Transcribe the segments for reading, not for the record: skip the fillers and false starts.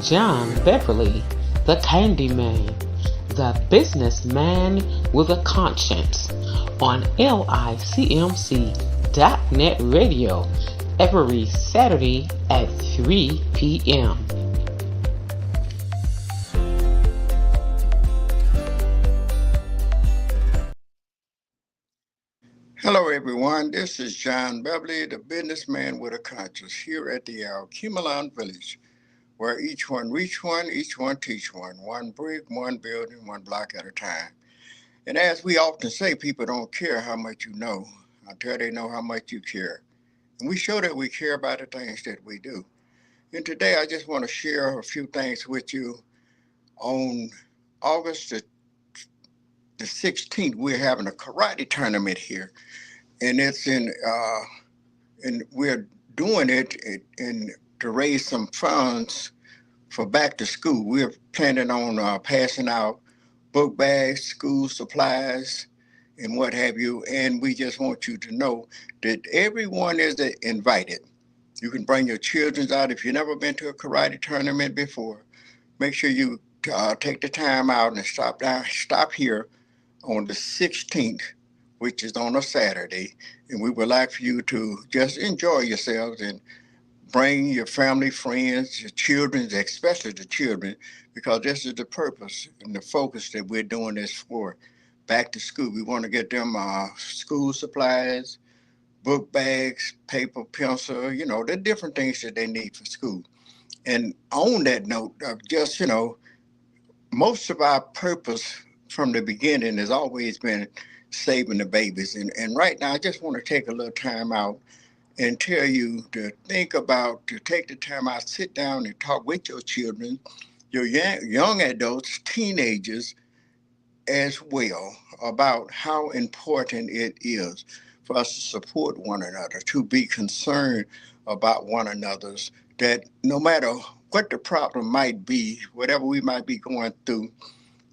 John Beverly, the Candyman, the businessman with a conscience, on LICMC.net radio every Saturday at 3 p.m. Hello, everyone. This is John Beverly, the businessman with a conscience, here at the Alcumalon Village, where each one reach one, each one teach one brick, one building, one block at a time. And as we often say, people don't care how much you know until they know how much you care. And we show that we care about the things that we do. And today, I just want to share a few things with you. On August the 16th, we're having a karate tournament here, and it's and we're doing it in to raise some funds for back to school. We're planning on passing out book bags, school supplies, and what have you. And we just want you to know that everyone is invited. You can bring your children out. If you've never been to a karate tournament before, make sure you take the time out and stop here on the 16th, which is on a Saturday. And we would like for you to just enjoy yourselves and bring your family, friends, your children, especially the children, because this is the purpose and the focus that we're doing this for. Back to school. We want to get them school supplies, book bags, paper, pencil, the different things that they need for school. And on that note, just, most of our purpose from the beginning has always been saving the babies. And right now, I just want to take a little time out and tell you to think about, to take the time out, sit down and talk with your children, your young adults, teenagers as well, about how important it is for us to support one another, to be concerned about one another's, that no matter what the problem might be, whatever we might be going through,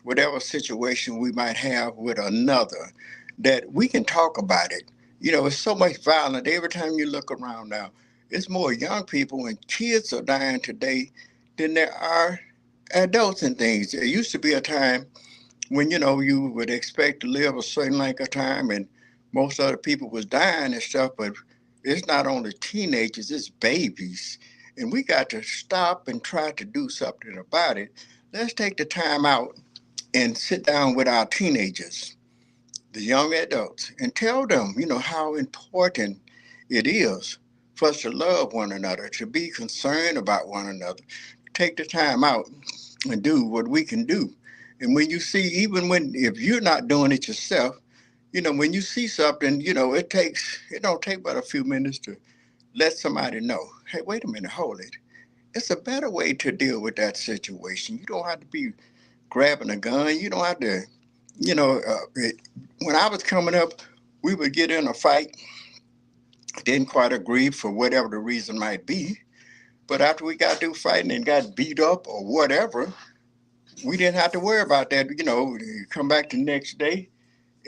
whatever situation we might have with another, that we can talk about it. It's so much violence. Every time you look around now, it's more young people and kids are dying today than there are adults and things. There used to be a time when, you would expect to live a certain length of time and most other people was dying and stuff, but it's not only teenagers, it's babies. And we got to stop and try to do something about it. Let's take the time out and sit down with our teenagers, the young adults, and tell them, how important it is for us to love one another, to be concerned about one another, take the time out and do what we can do. And when you see, even when if you're not doing it yourself, when you see something, it don't take but a few minutes to let somebody know, hey, wait a minute, hold it. It's a better way to deal with that situation. You don't have to be grabbing a gun. You don't have to, when I was coming up, we would get in a fight, didn't quite agree for whatever the reason might be. But after we got through fighting and got beat up or whatever, we didn't have to worry about that. You come back the next day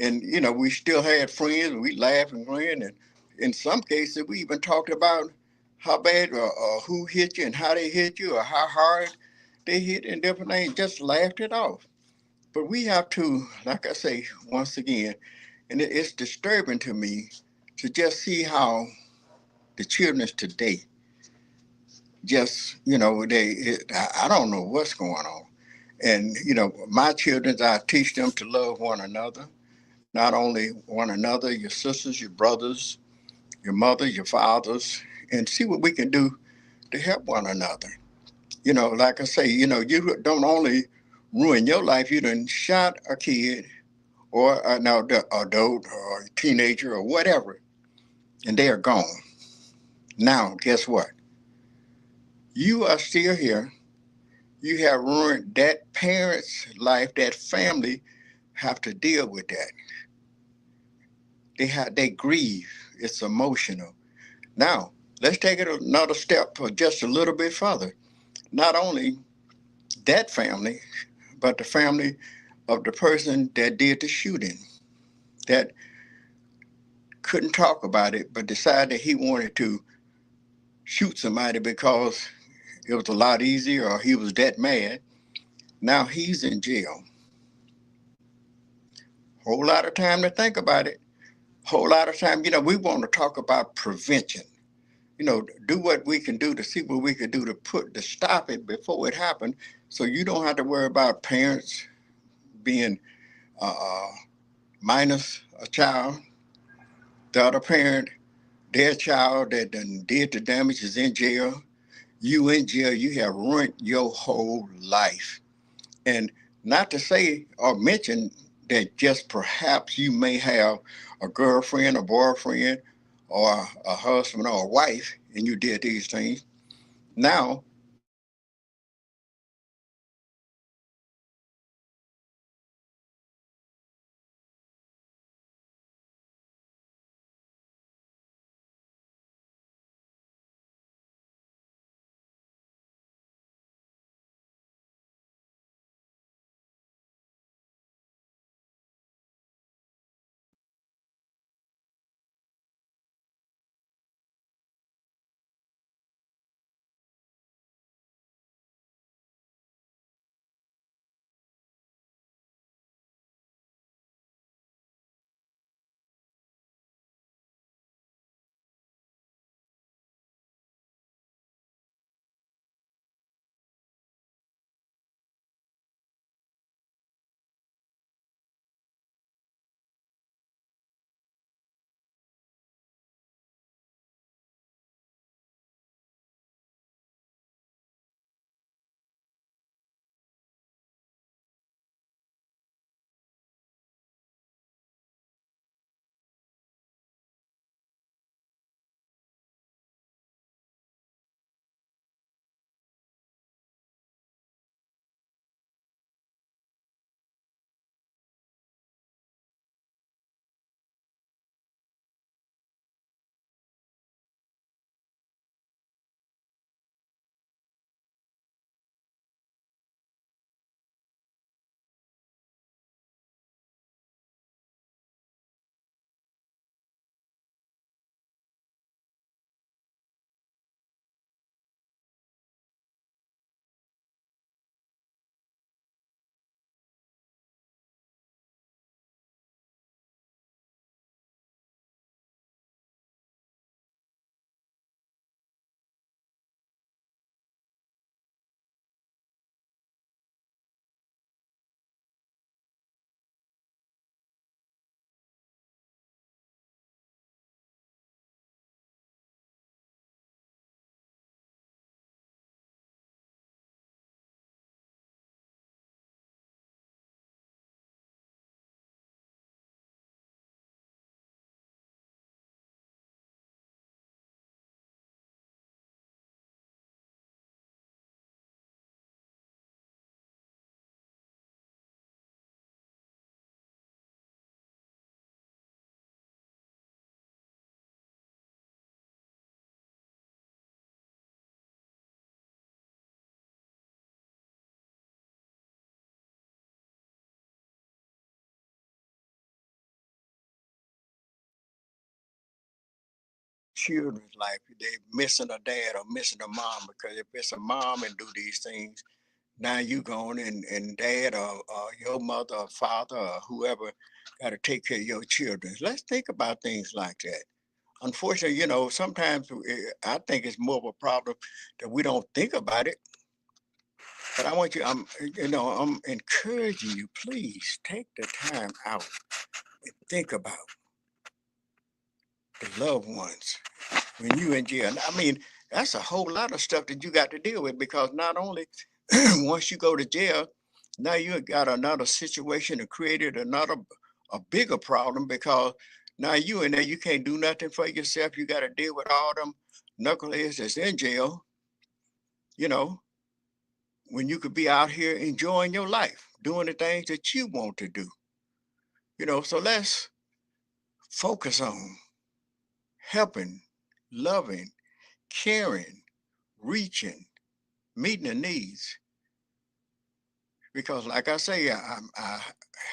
and, we still had friends and we laughed and ran. And in some cases, we even talked about how bad or who hit you and how they hit you or how hard they hit and different things, just laughed it off. But we have to, like I say, once again, and it's disturbing to me to just see how the children today just, I don't know what's going on. And, my children, I teach them to love one another, not only one another, your sisters, your brothers, your mother, your fathers, and see what we can do to help one another. Like I say, you don't only ruin your life, you done shot a kid or now the adult or teenager or whatever, and they are gone. Now, guess what? You are still here. You have ruined that parent's life. That family have to deal with that. They grieve. It's emotional. Now, let's take it another step for just a little bit further. Not only that family, but the family of the person that did the shooting, that couldn't talk about it, but decided he wanted to shoot somebody because It was a lot easier, or he was that mad. Now he's in jail. Whole lot of time to think about it. Whole lot of time, we want to talk about prevention. Do what we can do to see what we can do to stop it before it happened, so you don't have to worry about parents being uh, minus a child, the other parent, their child that done did the damage is in jail. You in jail, you have ruined your whole life. And not to say or mention that just perhaps you may have a girlfriend, a boyfriend, or a husband or a wife, and you did these things. Now, children's life, they missing a dad or missing a mom, because if it's a mom and do these things, now you going and dad or your mother or father or whoever got to take care of your children. Let's think about things like that. Unfortunately, sometimes I think it's more of a problem that we don't think about it. But I'm encouraging you, please take the time out and think about the loved ones when you in jail. I mean, that's a whole lot of stuff that you got to deal with, because not only once you go to jail, now you got another situation that created a bigger problem, because now you in there, you can't do nothing for yourself. You got to deal with all them knuckleheads that's in jail, you know, when you could be out here enjoying your life, doing the things that you want to do. So let's focus on helping, loving, caring, reaching, meeting the needs. Because, like I say, I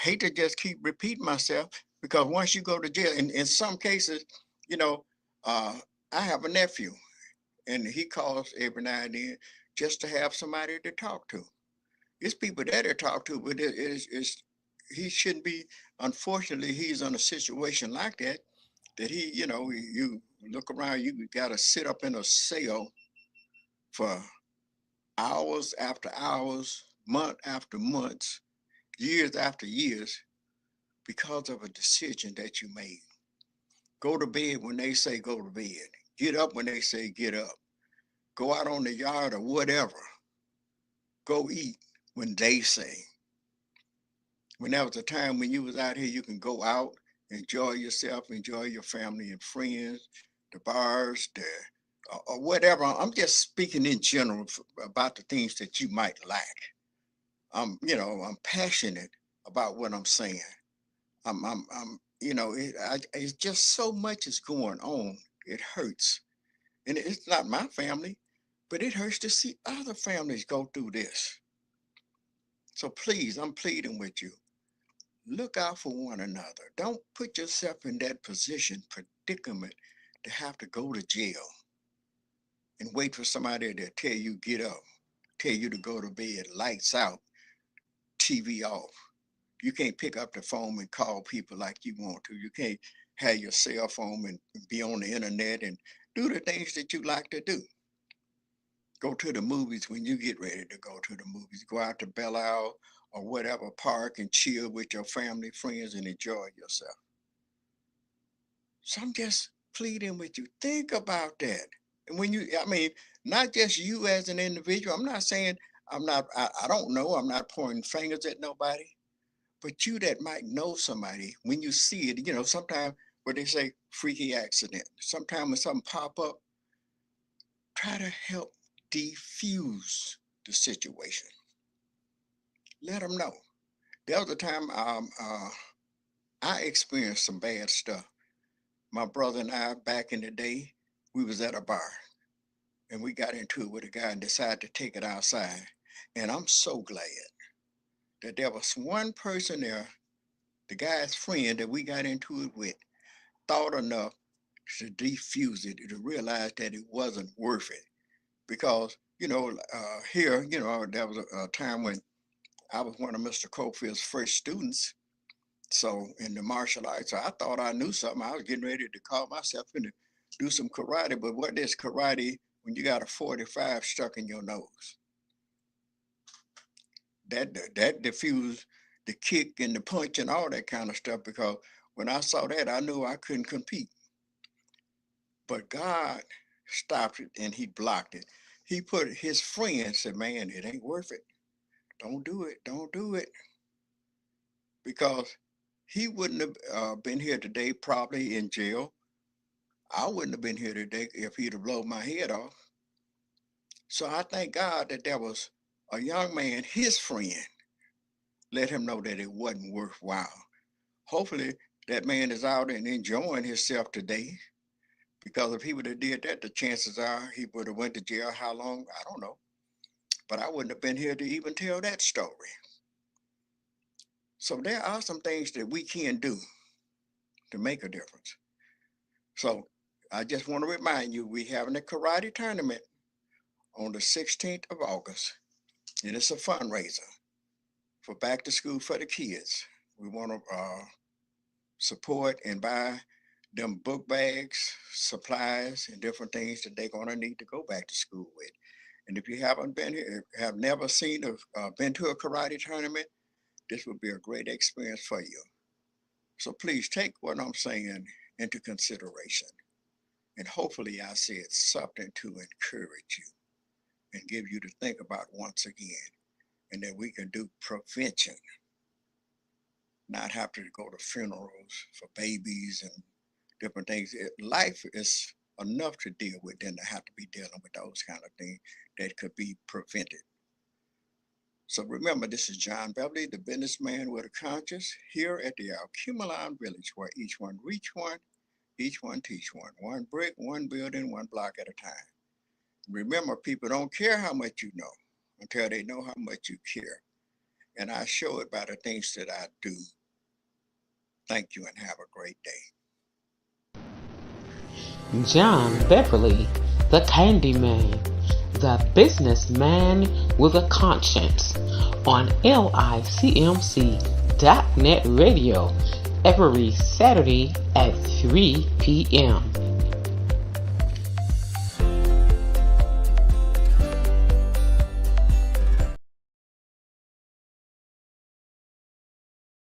hate to just keep repeating myself, because once you go to jail, in some cases, you know, uh, I have a nephew, and he calls every now and then. just to have somebody to talk to. It's people there to talk to, but he shouldn't be. Unfortunately, he's in a situation like that you look around, you got to sit up in a cell for hours after hours, month after months, years after years because of a decision that you made. Go to bed when they say go to bed. Get up when they say get up. Go out on the yard or whatever. Go eat when they say. When there was a time when you was out here, you can go out, enjoy yourself, enjoy your family and friends, the bars, the or whatever. I'm just speaking in general about the things that you might lack. I'm passionate about what I'm saying. It's just so much is going on. It hurts, and it's not my family, but it hurts to see other families go through this. So please, I'm pleading with you. Look out for one another. Don't put yourself in that predicament to have to go to jail and wait for somebody to tell you get up, tell you to go to bed, lights out, TV off. You can't pick up the phone and call people like you want to. You can't have your cell phone and be on the internet and do the things that you like to do. Go to the movies when you get ready to go to the movies. Go out to Belle Isle or whatever park and chill with your family, friends, and enjoy yourself. So I'm just pleading with you. Think about that. And not just you as an individual. I'm not saying I don't know. I'm not pointing fingers at nobody. But you that might know somebody, when you see it, sometimes what they say, freaky accident. Sometimes when something pop up, try to help defuse the situation. Let them know. The other time I experienced some bad stuff. My brother and I, back in the day, we was at a bar and we got into it with a guy and decided to take it outside. And I'm so glad that there was one person there, the guy's friend that we got into it with, thought enough to defuse it, to realize that it wasn't worth it. Because, here, there was a time when I was one of Mr. Cofield's first students. So in the martial arts, so I thought I knew something. I was getting ready to call myself in to do some karate. But what is karate when you got a 45 stuck in your nose? That diffused the kick and the punch and all that kind of stuff. Because when I saw that, I knew I couldn't compete. But God stopped it and he blocked it. He put his friend said, "Man, it ain't worth it. Don't do it. Don't do it." Because he wouldn't have been here today, probably in jail. I wouldn't have been here today if he'd have blown my head off. So I thank God that there was a young man, his friend, let him know that it wasn't worthwhile. Hopefully that man is out and enjoying himself today. Because if he would have did that, the chances are he would have went to jail. How long? I don't know. But I wouldn't have been here to even tell that story. So there are some things that we can do to make a difference. So I just want to remind you, we're having a karate tournament on the 16th of August, and it's a fundraiser for back to school for the kids. We want to support and buy them book bags, supplies, and different things that they're going to need to go back to school with. And if you haven't been here, have never been to a karate tournament, this would be a great experience for you. So please take what I'm saying into consideration. And hopefully I said something to encourage you and give you to think about once again. And that we can do prevention, not have to go to funerals for babies and different things. Life is enough to deal with than to have to be dealing with those kind of things that could be prevented. So remember, this is John Beverly, the businessman with a conscience, here at the Alcumulon Village, where each one reach one, each one teach one brick, one building, one block at a time. Remember, people don't care how much you know until they know how much you care. And I show it by the things that I do. Thank you and have a great day. John Beverly, the Candyman, The Businessman with a Conscience on licmc.net radio every Saturday at 3 p.m.